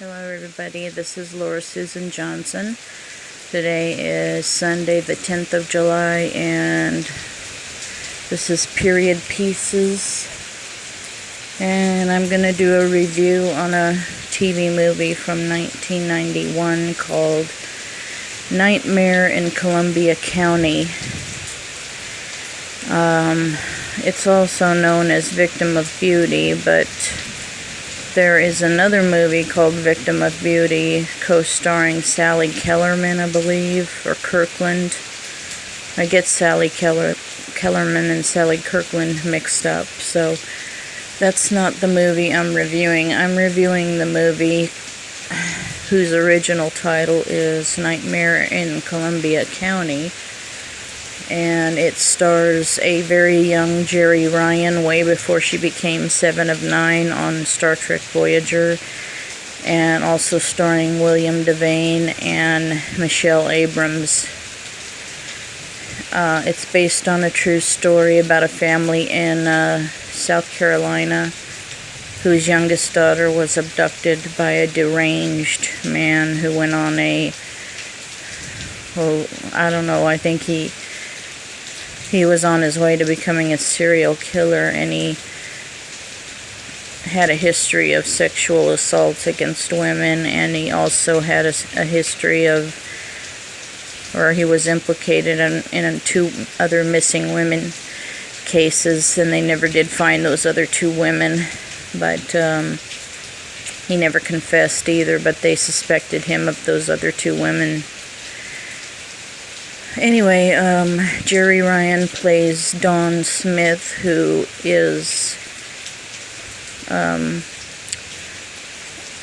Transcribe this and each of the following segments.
Hello everybody, this is Laura Susan Johnson. Today is Sunday the 10th of July and this is Period Pieces. And I'm going to do a review on a TV movie from 1991 called Nightmare in Columbia County. It's also known as Victim of Beauty, but there is another movie called Victim of Beauty, co-starring Sally Kellerman, I believe, or Kirkland. I get Sally Kellerman and Sally Kirkland mixed up, so that's not the movie I'm reviewing. I'm reviewing the movie whose original title is Nightmare in Columbia County, and it stars a very young Jeri Ryan way before she became 7 of 9 on Star Trek Voyager, and also starring William DeVane and Michelle Abrams. It's based on a true story about a family in South Carolina whose youngest daughter was abducted by a deranged man who went on I think he was on his way to becoming a serial killer, and he had a history of sexual assaults against women, and he also had a history of, or he was implicated in 2 other missing women cases, and they never did find those other 2 women, but he never confessed either, but they suspected him of those other 2 women. Anyway, Jeri Ryan plays Dawn Smith, who is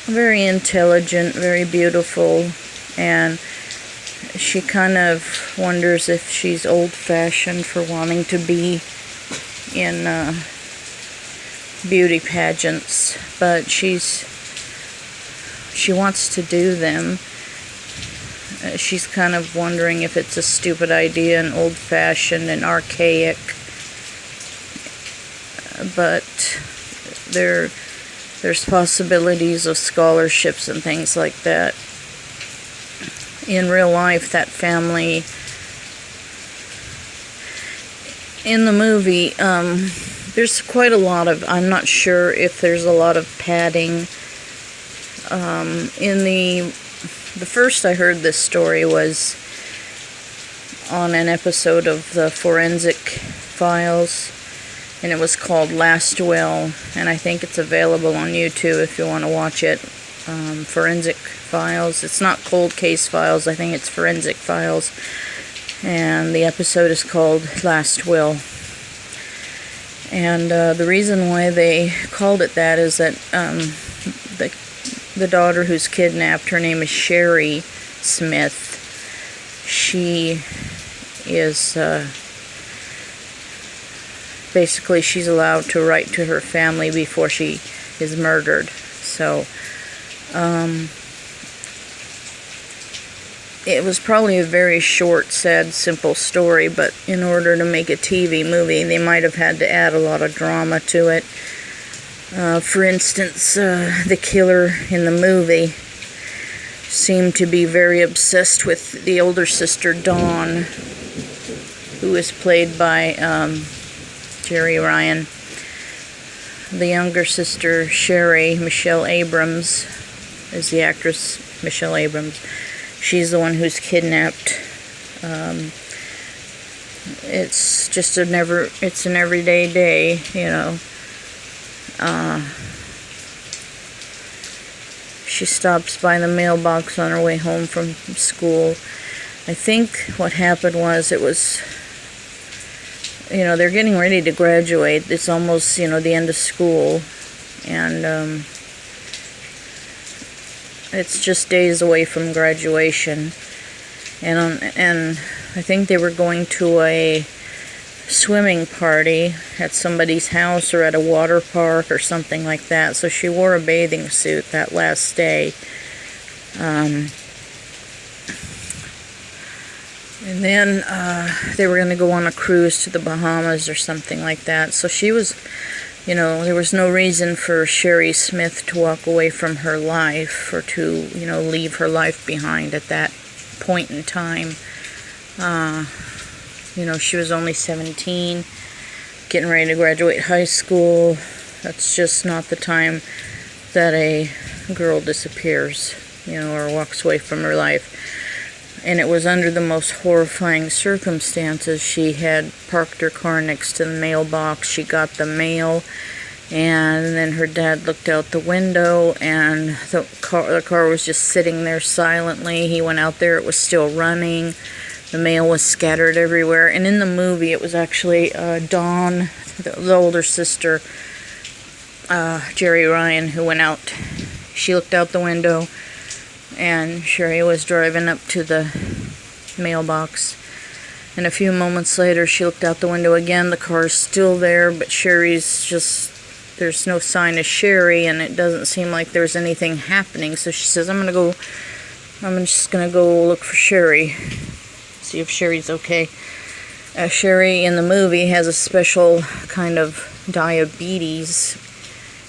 very intelligent, very beautiful, and she kind of wonders if she's old-fashioned for wanting to be in beauty pageants, but she wants to do them. She's kind of wondering if it's a stupid idea and old-fashioned and archaic, but there's possibilities of scholarships and things like that. In real life, that family, in the movie, there's quite a lot of, I'm not sure if there's a lot of padding. The first I heard this story was on an episode of the Forensic Files, and it was called Last Will, and I think it's available on YouTube if you want to watch it. Forensic Files. It's not Cold Case Files, I think it's Forensic Files, and the episode is called Last Will. And the reason why they called it that is that the daughter who's kidnapped, her name is Shari Smith. She is, basically she's allowed to write to her family before she is murdered. So, it was probably a very short, sad, simple story, but in order to make a TV movie, they might have had to add a lot of drama to it. For instance, the killer in the movie seemed to be very obsessed with the older sister, Dawn, who is played by Jeri Ryan. The younger sister, Shari, Michelle Abrams, is the actress Michelle Abrams. She's the one who's kidnapped. It's just an everyday day, you know. She stops by the mailbox on her way home from school. I think what happened was they're getting ready to graduate. It's almost, the end of school, and it's just days away from graduation, and I think they were going to a swimming party at somebody's house or at a water park or something like that. So she wore a bathing suit that last day. And then they were going to go on a cruise to the Bahamas or something like that. So she was You know, there was no reason for Sheri Smith to walk away from her life, or to, you know, leave her life behind at that point in time. You know, she was only 17, getting ready to graduate high school. That's just not the time that a girl disappears, you know, or walks away from her life. And it was under the most horrifying circumstances. She had parked her car next to the mailbox. She got the mail, and then her dad looked out the window, and the car was just sitting there silently. He went out there, it was still running. The mail was scattered everywhere. And in the movie, it was actually Dawn, the older sister, Jeri Ryan, who went out. She looked out the window, and Sheri was driving up to the mailbox. And a few moments later, she looked out the window again. The car's still there, but Sheri's just, there's no sign of Sheri, and it doesn't seem like there's anything happening. So she says, I'm just gonna go look for Sheri, see if Sheri's okay. Sheri in the movie has a special kind of diabetes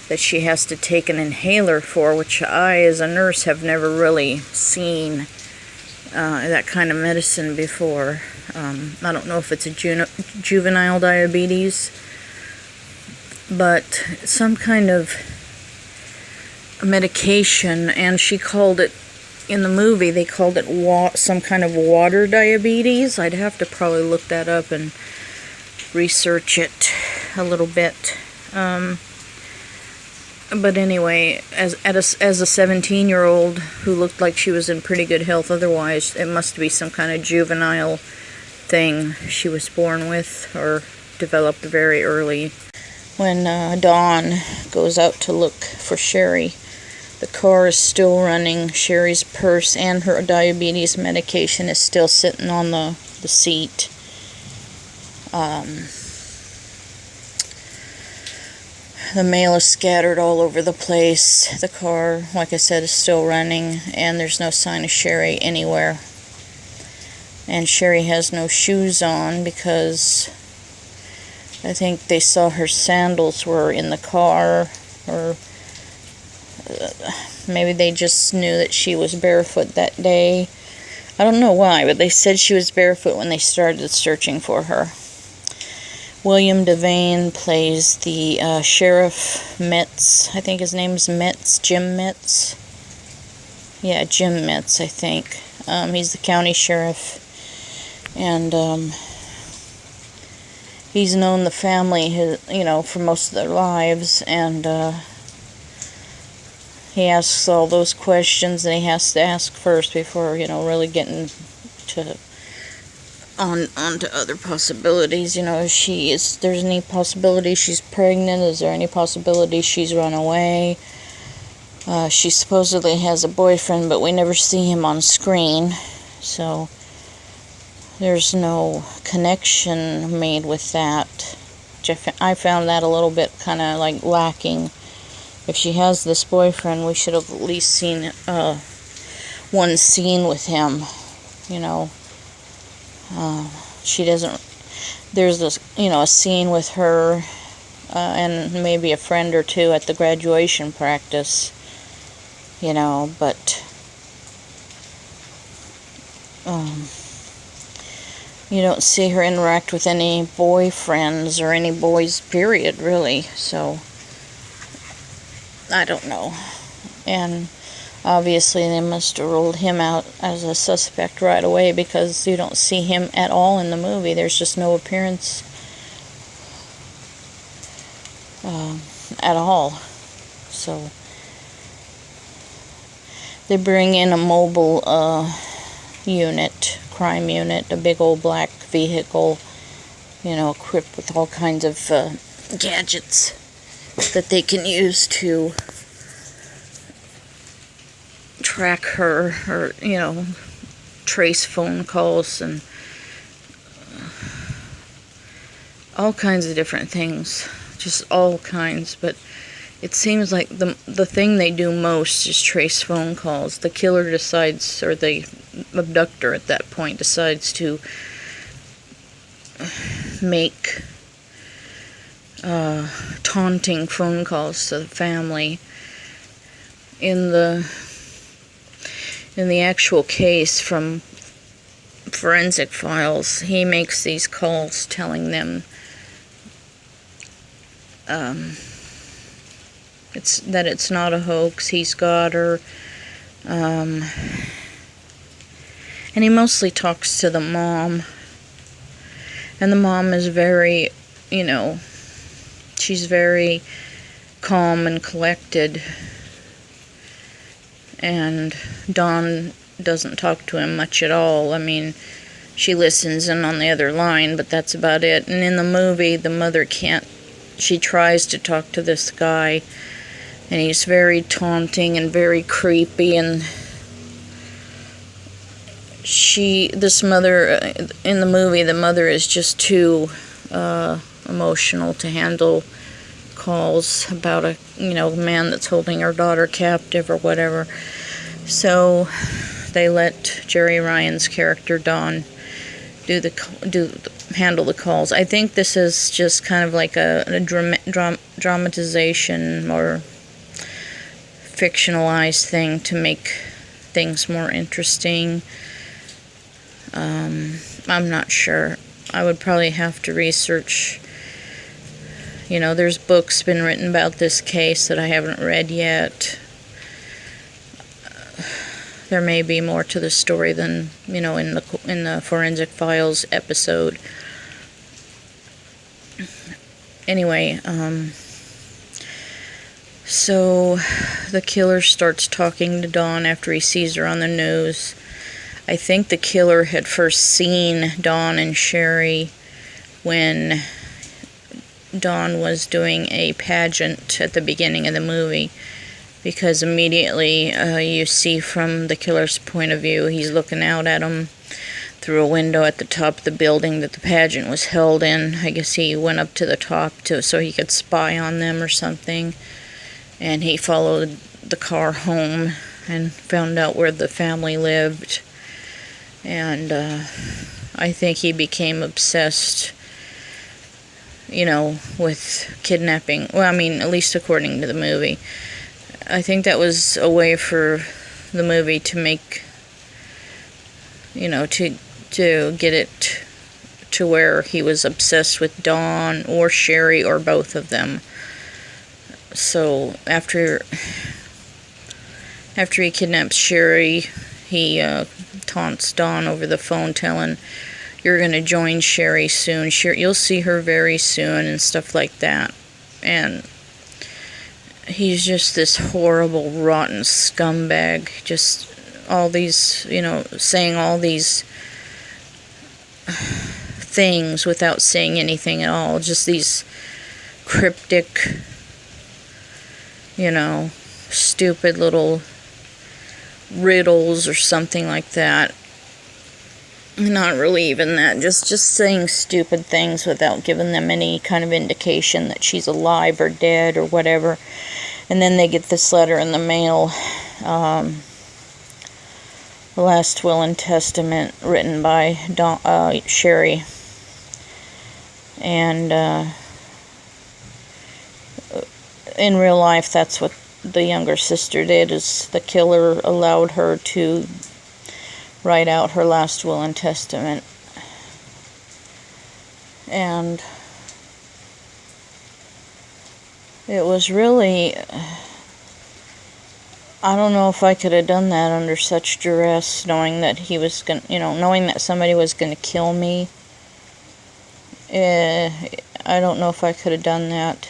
that she has to take an inhaler for, which I, as a nurse, have never really seen that kind of medicine before. I don't know if it's a juvenile diabetes, but some kind of medication, and she called it, in the movie, they called it some kind of water diabetes. I'd have to probably look that up and research it a little bit. But anyway, as a 17-year-old who looked like she was in pretty good health otherwise, it must be some kind of juvenile thing she was born with or developed very early. When Dawn goes out to look for Sheri, the car is still running. Sheri's purse and her diabetes medication is still sitting on the seat. The mail is scattered all over the place. The car, like I said, is still running, and there's no sign of Sheri anywhere. And Sheri has no shoes on because I think they saw her sandals were in the car, or maybe they just knew that she was barefoot that day. I don't know why, but they said she was barefoot when they started searching for her. William DeVane plays the Sheriff Metz. I think his name's Metz, Jim Metz. Yeah, Jim Metz, I think. He's the county sheriff. And he's known the family, you know, for most of their lives. And he asks all those questions that he has to ask first before, you know, really getting to on to other possibilities. You know, if there's any possibility she's pregnant, is there any possibility she's run away? She supposedly has a boyfriend, but we never see him on screen, so there's no connection made with that. I found that a little bit kind of like lacking. If she has this boyfriend, we should have at least seen one scene with him, you know. She doesn't, there's this, you know, a scene with her and maybe a friend or two at the graduation practice, you know, but you don't see her interact with any boyfriends or any boys, period, really. So I don't know. And obviously they must have ruled him out as a suspect right away, because you don't see him at all in the movie. There's just no appearance at all. So they bring in a mobile crime unit, a big old black vehicle, you know, equipped with all kinds of gadgets that they can use to track her, or, you know, trace phone calls and all kinds of different things, just all kinds. But it seems like the thing they do most is trace phone calls. The killer decides, or the abductor at that point decides to make taunting phone calls to the family. In the actual case from forensic files, he makes these calls telling them it's not a hoax, he's got her. And he mostly talks to the mom. And the mom is very, she's very calm and collected. And Dawn doesn't talk to him much at all. I mean, she listens in on the other line, but that's about it. And in the movie, the mother can't. She tries to talk to this guy, and he's very taunting and very creepy. And this mother, in the movie, the mother is just too emotional to handle calls about a man that's holding her daughter captive or whatever. So they let Jeri Ryan's character Dawn handle the calls. I think this is just kind of like a dramatization or fictionalized thing to make things more interesting. I'm not sure. I would probably have to research. There's books been written about this case that I haven't read yet. There may be more to the story than, in the Forensic Files episode. Anyway, so the killer starts talking to Dawn after he sees her on the news. I think the killer had first seen Dawn and Shari when Dawn was doing a pageant at the beginning of the movie, because immediately you see from the killer's point of view, he's looking out at him through a window at the top of the building that the pageant was held in. I guess he went up to the top so he could spy on them or something, and he followed the car home and found out where the family lived. And I think he became obsessed, with kidnapping. Well, I mean, at least according to the movie. I think that was a way for the movie to make, to get it to where he was obsessed with Dawn or Shari or both of them. So after he kidnaps Shari, he taunts Dawn over the phone, telling, "You're going to join Shari soon. You'll see her very soon," and stuff like that. And he's just this horrible, rotten scumbag. Just all these, saying all these things without saying anything at all. Just these cryptic, stupid little riddles or something like that. Not really even that, just saying stupid things without giving them any kind of indication that she's alive or dead or whatever. And then they get this letter in the mail, the last will and testament written by Shari. And in real life, that's what the younger sister did, is the killer allowed her to write out her last will and testament. And it was really, I don't know if I could have done that under such duress, knowing that he was going, knowing that somebody was going to kill me. I don't know if I could have done that.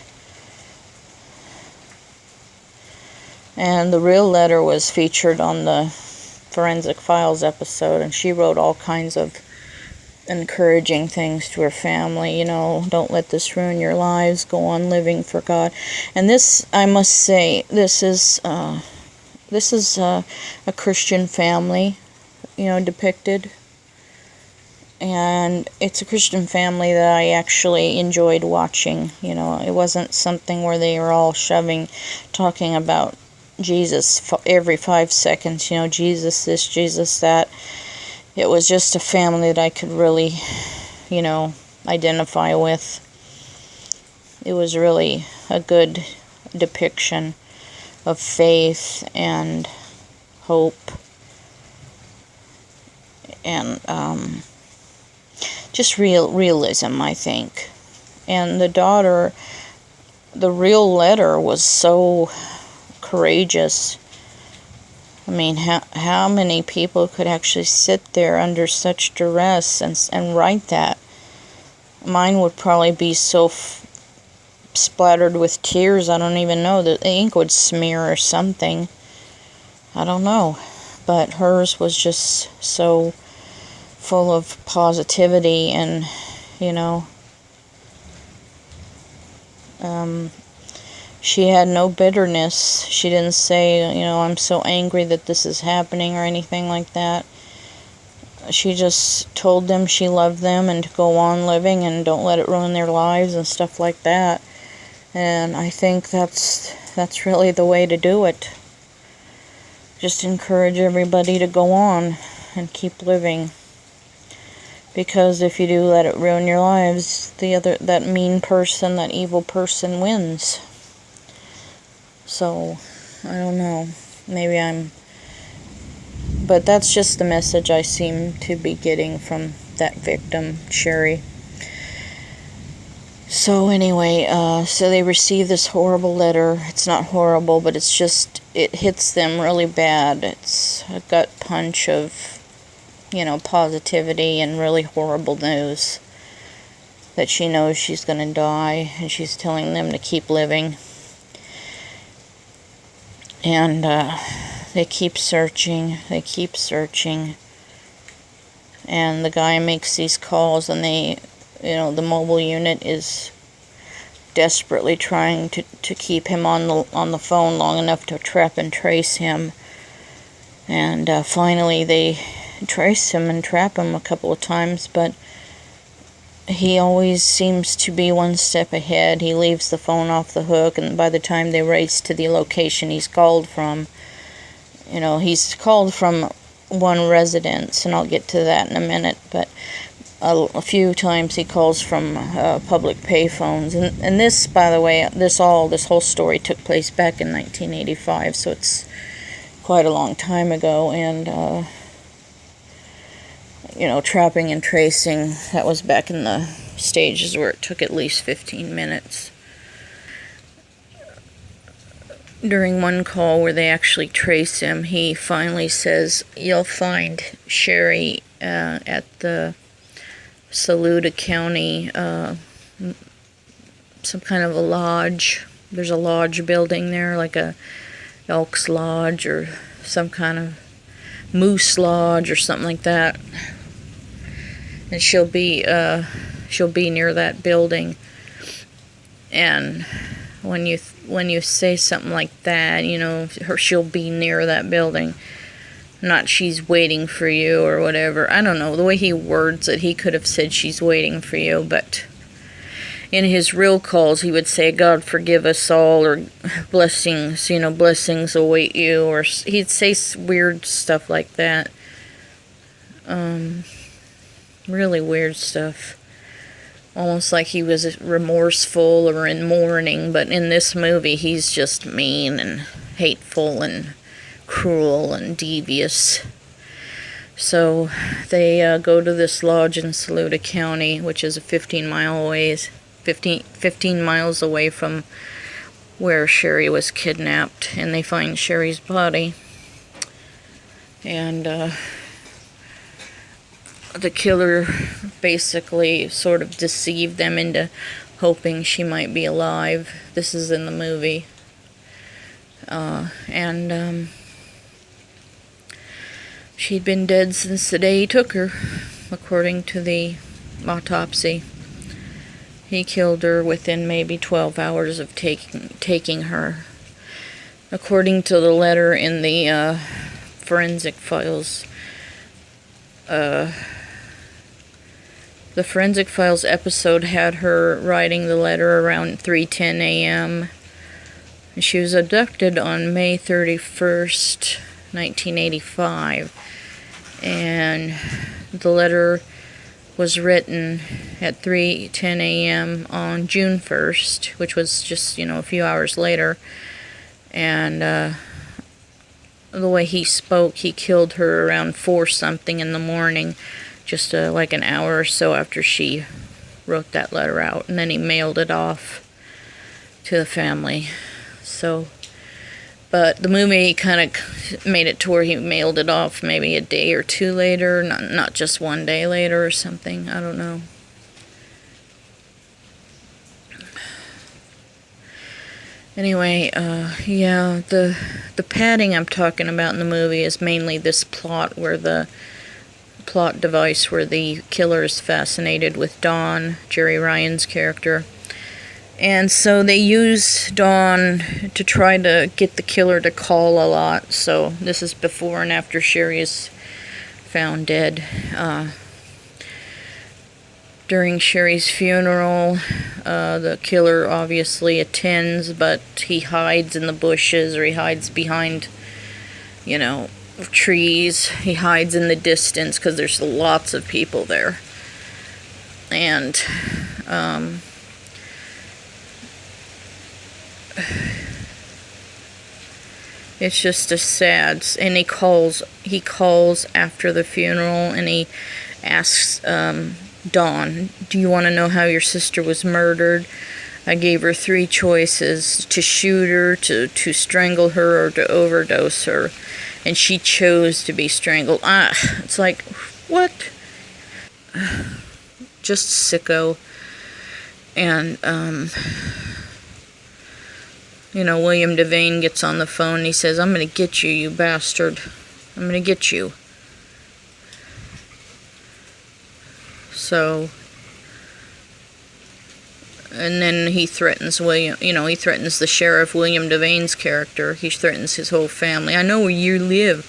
And the real letter was featured on the Forensic Files episode, and she wrote all kinds of encouraging things to her family. Don't let this ruin your lives. Go on living for God. And this, I must say, this is a Christian family, depicted. And it's a Christian family that I actually enjoyed watching. It wasn't something where they were all talking about Jesus every 5 seconds, Jesus this, Jesus that. It was just a family that I could really, identify with. it was really a good depiction of faith and hope and just realism, I think. And the daughter, the real letter was so courageous. I mean, how many people could actually sit there under such duress and write that? Mine would probably be so splattered with tears, I don't even know. The ink would smear or something. I don't know. But hers was just so full of positivity and, you know, she had no bitterness. She didn't say, you know, I'm so angry that this is happening or anything like that. She just told them she loved them and to go on living and don't let it ruin their lives and stuff like that. And I think that's really the way to do it. Just encourage everybody to go on and keep living. Because if you do let it ruin your lives, that mean person, that evil person wins. So, I don't know. But that's just the message I seem to be getting from that victim, Sheri. So anyway, so they receive this horrible letter. It's not horrible, but it's just, it hits them really bad. It's a gut punch of, you know, positivity and really horrible news. That she knows she's going to die, and she's telling them to keep living. And they keep searching, and the guy makes these calls, and the mobile unit is desperately trying to keep him on the phone long enough to trap and trace him. And finally they trace him and trap him a couple of times, but he always seems to be one step ahead. He leaves the phone off the hook, and by the time they race to the location he's called from, you know, he's called from one residence, and I'll get to that in a minute, but a few times he calls from public payphones. And this, by the way, this whole story took place back in 1985, so it's quite a long time ago. And you know, trapping and tracing, that was back in the stages where it took at least 15 minutes. During one call where they actually trace him, he finally says, "You'll find Sheri at the Saluda County, some kind of a lodge. There's a lodge building there, like a Elks Lodge or some kind of Moose Lodge or something like that. And she'll be near that building." And when you say something like that, you know, she'll be near that building, not she's waiting for you or whatever. I don't know, the way he words it, he could have said she's waiting for you, but in his real calls he would say, "God forgive us all," or blessings, you know, blessings await you, or he'd say weird stuff like that. Really weird stuff. Almost like he was remorseful or in mourning, but in this movie he's just mean and hateful and cruel and devious. So they go to this lodge in Saluda County, which is a 15 miles away from where Sheri was kidnapped, and they find Sheri's body. And the killer basically sort of deceived them into hoping she might be alive. This is in the movie. And she'd been dead since the day he took her, according to the autopsy. He killed her within maybe 12 hours of taking her. According to the letter in the forensic files, the Forensic Files episode had her writing the letter around 3:10 a.m. She was abducted on May 31st, 1985. And the letter was written at 3:10 a.m. on June 1st, which was just, a few hours later. And the way he spoke, he killed her around 4 something in the morning, just like an hour or so after she wrote that letter out. And then he mailed it off to the family. So, but the movie kind of made it to where he mailed it off maybe a day or 2 later, not just 1 day later or something. I don't know. Anyway, yeah, the padding I'm talking about in the movie is mainly this plot device where the killer is fascinated with Dawn, Jeri Ryan's character. And so they use Dawn to try to get the killer to call a lot. So this is before and after Sheri is found dead. During Sheri's funeral, the killer obviously attends, but he hides in the bushes, or he hides behind, trees. He hides in the distance because there's lots of people there. And it's just a sad. And he calls after the funeral, and he asks Dawn, "Do you want to know how your sister was murdered? I gave her 3 choices: to shoot her, to strangle her, or to overdose her. And she chose to be strangled." It's like, what? Just sicko. And, William DeVane gets on the phone and he says, "I'm going to get you, you bastard. I'm going to get you." So, and then he threatens he threatens the sheriff, William DeVane's character. He threatens his whole family. "I know where you live.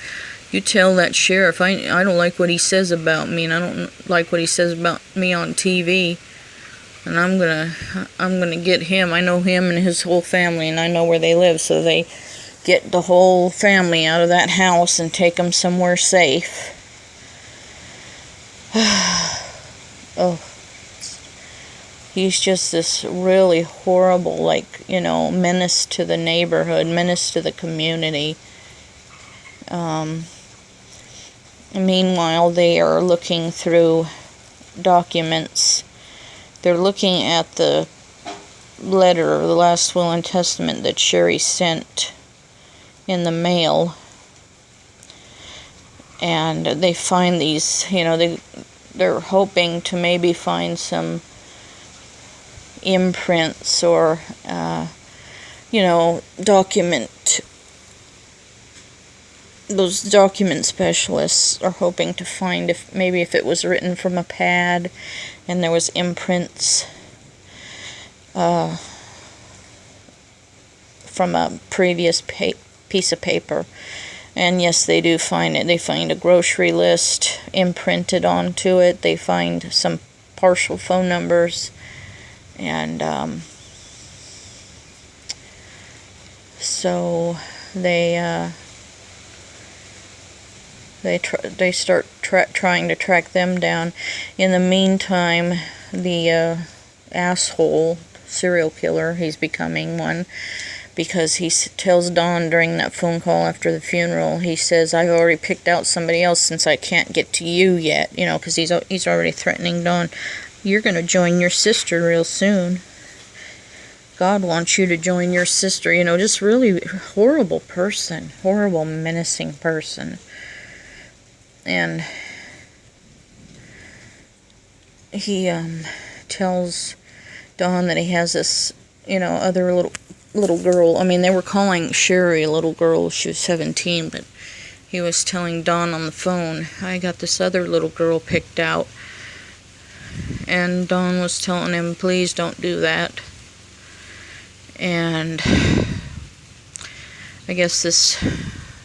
You tell that sheriff I don't like what he says about me, and I don't like what he says about me on TV. And I'm gonna get him. I know him and his whole family, and I know where they live." So they get the whole family out of that house and take them somewhere safe. Oh, he's just this really horrible, menace to the neighborhood, menace to the community. Meanwhile, they are looking through documents. They're looking at the letter, the last will and testament that Sheri sent in the mail. And they find these, they're hoping to maybe find some imprints or, those document specialists are hoping to find if it was written from a pad and there was imprints from a previous piece of paper. And yes, they do find it. They find a grocery list imprinted onto it. They find some partial phone numbers. And so they start trying to track them down. In the meantime, the asshole serial killer, he's becoming one, because he tells Dawn during that phone call after the funeral, he says, "I've already picked out somebody else since I can't get to you yet," because he's already threatening Dawn. "You're going to join your sister real soon. God wants you to join your sister." Just really horrible person, horrible, menacing person. And he tells Dawn that he has this, other little girl. They were calling Sheri a little girl. She was 17, but he was telling Dawn on the phone, "I got this other little girl picked out." And Dawn was telling him, "Please don't do that." And I guess this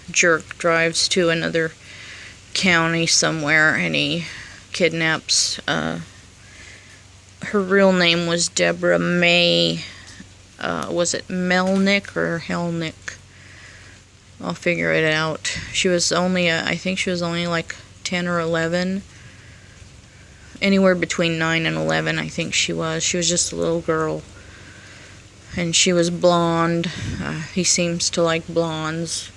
jerk drives to another county somewhere, and he kidnaps, her real name was Deborah May, was it Melnick or Helnick? I'll figure it out. She was only, I think she was only like 10 or 11. anywhere between 9 and 11, I think she was. She was just a little girl. And she was blonde. He seems to like blondes.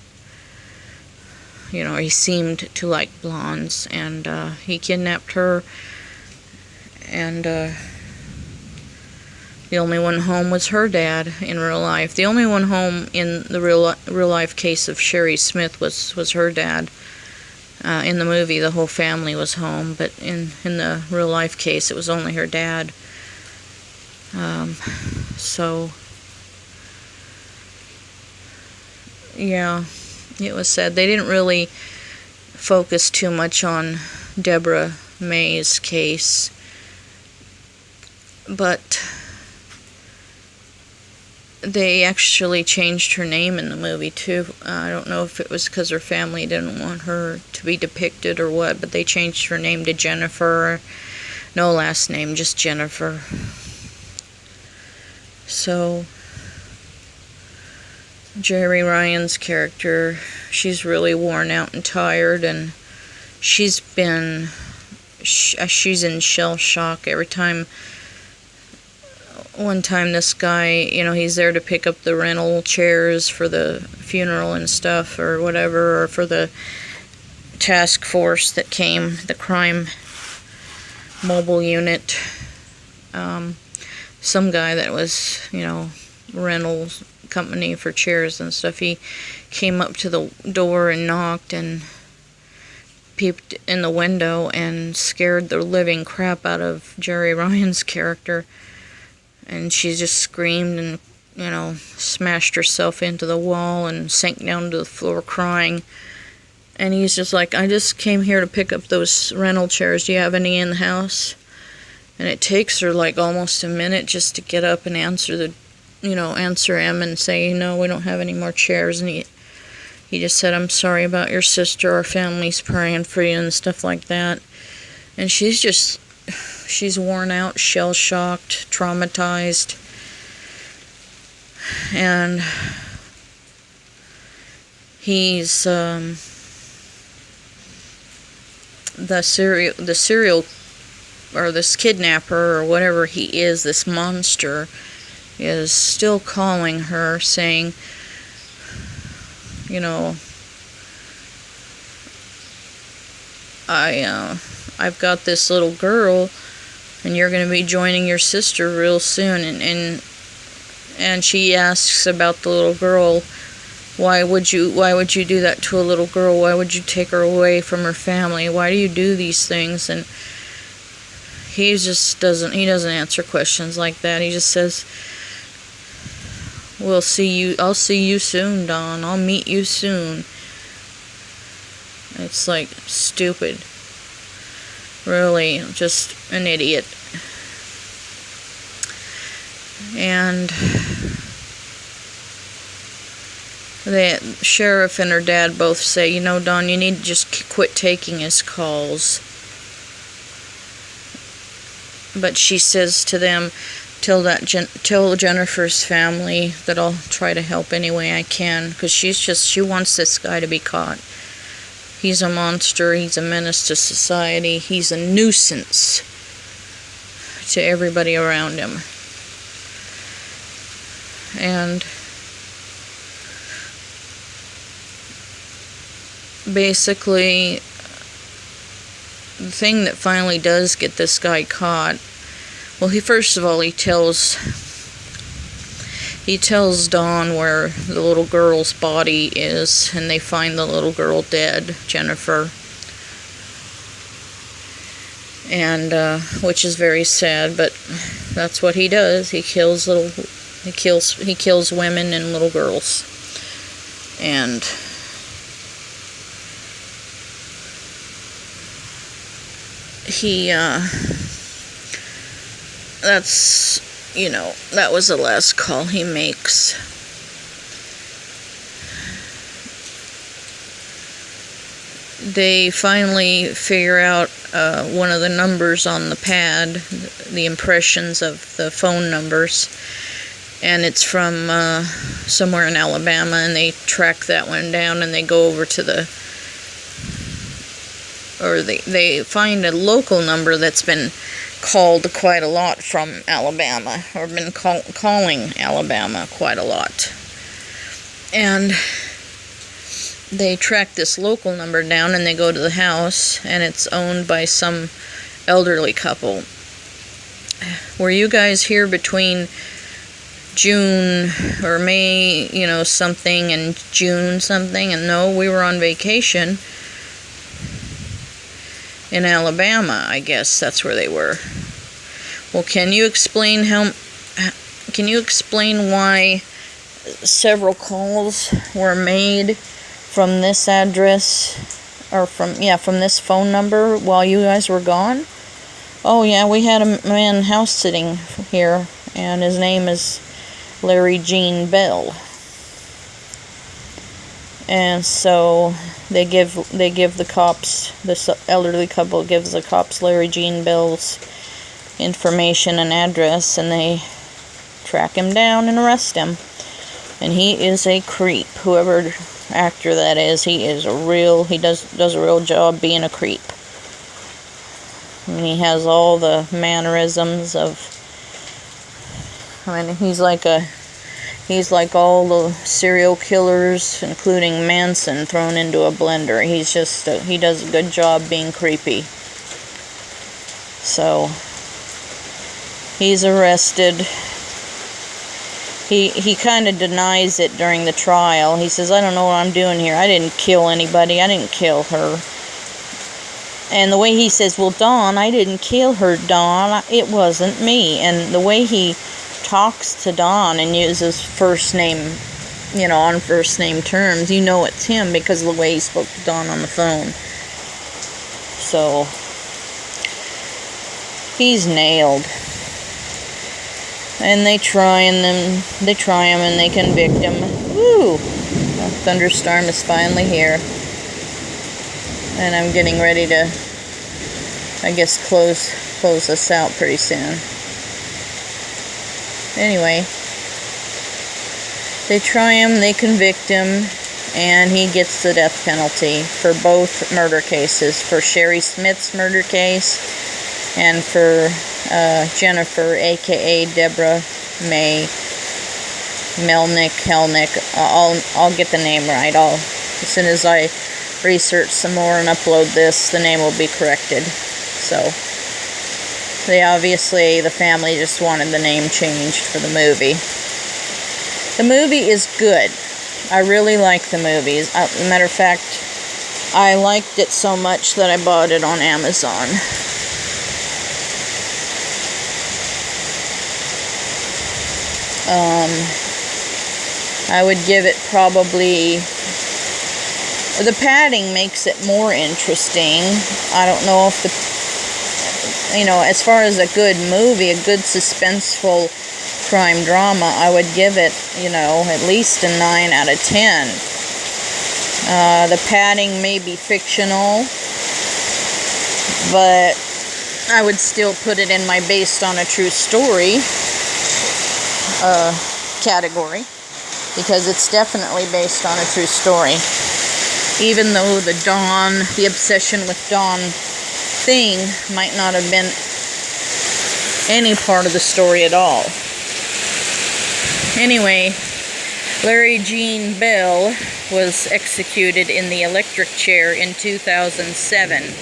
You know, he seemed to like blondes. And he kidnapped her. And the only one home was her dad in real life. The only one home in the real life case of Sheri Smith was her dad. In the movie, the whole family was home, but in the real life case, it was only her dad. So, yeah, it was sad. They didn't really focus too much on Deborah May's case, but they actually changed her name in the movie too. I don't know if it was because her family didn't want her to be depicted or what, but they changed her name to Jennifer. No last name, just Jennifer. So, Jeri Ryan's character, she's really worn out and tired, and she's in shell shock every time. One time this guy, you know, he's there to pick up the rental chairs for the funeral and stuff or whatever, or for the task force that came, the crime mobile unit. Some guy that was, you know, rental company for chairs and stuff, he came up to the door and knocked and peeped in the window and scared the living crap out of Jeri Ryan's character. And she just screamed and, you know, smashed herself into the wall and sank down to the floor crying. And he's just like, I just came here to pick up those rental chairs. Do you have any in the house? And it takes her like almost a minute just to get up and answer him and say, no, we don't have any more chairs. And he just said, I'm sorry about your sister. Our family's praying for you and stuff like that. And she's worn out, shell-shocked, traumatized. And he's the serial or this kidnapper or whatever he is, this monster, is still calling her saying, you know, I've got this little girl, and you're going to be joining your sister real soon. And she asks about the little girl. Why would you do that to a little girl? Why would you take her away from her family? Why do you do these things? And he just doesn't answer questions like that. He just says, I'll see you soon, Dawn. I'll meet you soon. It's like stupid. Really, just an idiot. And the sheriff and her dad both say, you know, Dawn, you need to just quit taking his calls. But she says to them, tell Jennifer's family that I'll try to help any way I can, because she wants this guy to be caught. He's a monster. He's a menace to society. He's a nuisance to everybody around him. And basically, the thing that finally does get this guy caught, well, he tells Dawn where the little girl's body is, and they find the little girl dead, Jennifer. And which is very sad, but that's what he does. He kills women and little girls. And that was the last call he makes. They finally figure out one of the numbers on the pad, the impressions of the phone numbers, and it's from somewhere in Alabama, and they track that one down, and they go over to the or they find a local number that's been called quite a lot from Alabama, or been calling Alabama quite a lot. And they track this local number down, and they go to the house, and it's owned by some elderly couple. Were you guys here between June or May, something, and June something? And no, we were on vacation in Alabama. I guess that's where they were. Well, can you explain why several calls were made from this address, or from this phone number while you guys were gone? Oh yeah, we had a man house sitting here, and his name is Larry Gene Bell. And so they give the cops, this elderly couple gives the cops Larry Gene Bell's information and address, and they track him down and arrest him. And he is a creep. Whoever actor that is, he does a real job being a creep. I mean, he has all the mannerisms of, he's like all the serial killers, including Manson, thrown into a blender. He does a good job being creepy. So, he's arrested. He kind of denies it during the trial. He says, I don't know what I'm doing here. I didn't kill anybody. I didn't kill her. And the way he says, well, Dawn, I didn't kill her, Dawn. It wasn't me. And the way he talks to Dawn and uses first name, on first name terms, it's him because of the way he spoke to Dawn on the phone. So, he's nailed. And they try him and they convict him. Woo! A thunderstorm is finally here. And I'm getting ready to, I guess, close this out pretty soon. Anyway, they try him, they convict him, and he gets the death penalty for both murder cases. For Sherry Smith's murder case, and for Jennifer, aka Deborah May Hellnick. I'll get the name right. As soon as I research some more and upload this, the name will be corrected. So, the family just wanted the name changed for the movie. The movie is good. I really like the movies. As a matter of fact, I liked it so much that I bought it on Amazon. I would give it probably... The padding makes it more interesting. I don't know if as far as a good movie, a good suspenseful crime drama, I would give it, at least a 9 out of 10. The padding may be fictional, but I would still put it in my based on a true story category, because it's definitely based on a true story. Even though the obsession with Dawn thing might not have been any part of the story at all. Anyway, Larry Gene Bell was executed in the electric chair in 2007.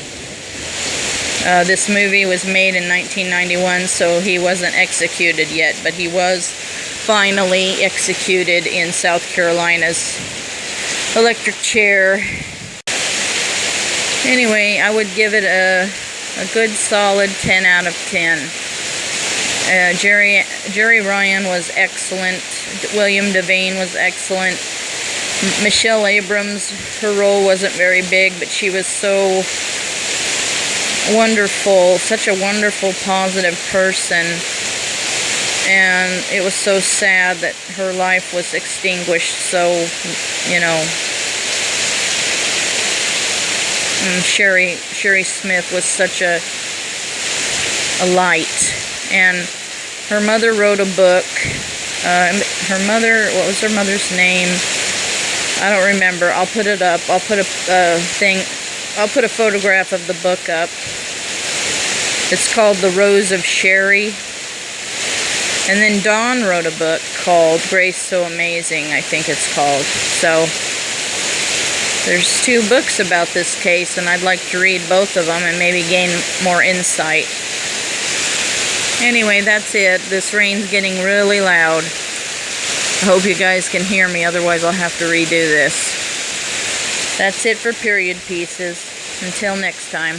This movie was made in 1991, so he wasn't executed yet, but he was finally executed in South Carolina's electric chair. Anyway, I would give it a good solid 10 out of 10. Jeri Ryan was excellent. William DeVane was excellent. Michelle Abrams, her role wasn't very big, but she was so wonderful, such a wonderful, positive person. And it was so sad that her life was extinguished. So, Sherry Smith was such a light. And her mother wrote a book. What was her mother's name? I don't remember. I'll put it up. I'll put a thing I'll put a photograph of the book up. It's called The Rose of Sheri. And then Dawn wrote a book called Grace So Amazing, I think it's called. So, there's 2 books about this case, and I'd like to read both of them and maybe gain more insight. Anyway, that's it. This rain's getting really loud. I hope you guys can hear me, otherwise I'll have to redo this. That's it for period pieces. Until next time.